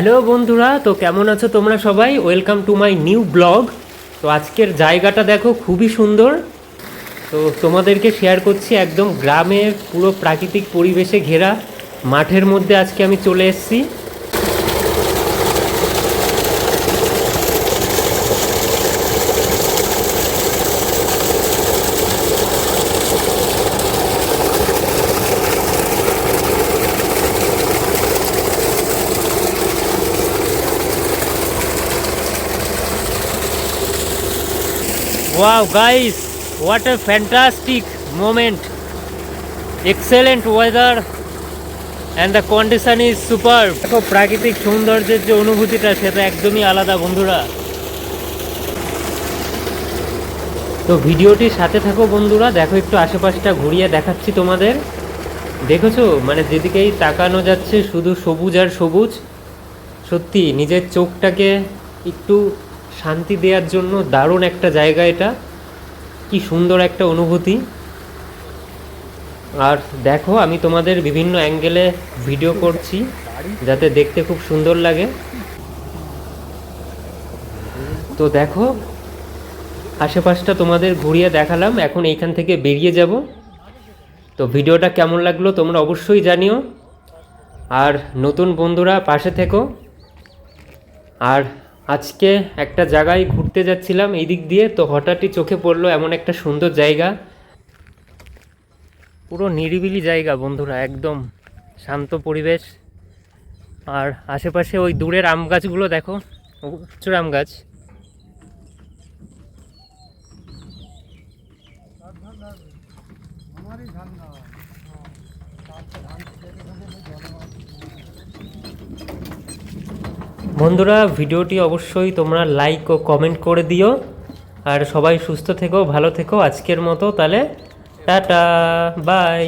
Hello বন্ধুরা, তো কেমন আছো তোমরা সবাই? Welcome to my new blog. তো আজকের জায়গাটা দেখো, খুবই সুন্দর। তো তোমাদেরকে শেয়ার করছি, একদম গ্রামের পুরো প্রাকৃতিক পরিবেশে ঘেরা মাঠের মধ্যে আজকে আমি চলে এসেছি। Wow guys, what a fantastic moment. Excellent weather and the condition is superb. দেখো প্রাকৃতিক সৌন্দর্যের যে অনুভূতিটা সেটা একদমই আলাদা বন্ধুরা। তো ভিডিওটির সাথে থাকো বন্ধুরা, দেখো একটু আশেপাশটা ঘুরিয়ে দেখাচ্ছি তোমাদের। দেখেছো, মানে যেদিকেই তাকানো যাচ্ছে শুধু সবুজ আর সবুজ। সত্যি নিজের চোখটাকে একটু শান্তি দেওয়ার জন্য দারুণ একটা জায়গা এটা। কি সুন্দর একটা অনুভূতি। আর দেখো, আমি তোমাদের বিভিন্ন অ্যাঙ্গেলে ভিডিও করছি যাতে দেখতে খুব সুন্দর লাগে। তো দেখো, আশেপাশটা তোমাদের ঘুরিয়ে দেখালাম, এখন এইখান থেকে বেরিয়ে যাব। তো ভিডিওটা কেমন লাগলো তোমরা অবশ্যই জানিও। আর নতুন বন্ধুরা পাশে থেকো। আর আজকে একটা জায়গায় ঘুরতে যাচ্ছিলাম এই দিক দিয়ে, তো হঠাৎই চোখে পড়লো এমন একটা সুন্দর জায়গা। পুরো নিরিবিলি জায়গা বন্ধুরা, একদম শান্ত পরিবেশ। আর আশেপাশে ওই দূরের আম গাছগুলো দেখো, প্রচুর আম গাছ। বন্ধুরা ভিডিওটি অবশ্যই তোমরা লাইক ও কমেন্ট করে দিও। আর সবাই সুস্থ থেকো, ভালো থেকো আজকের মতো। তাহলে টাটা, বাই।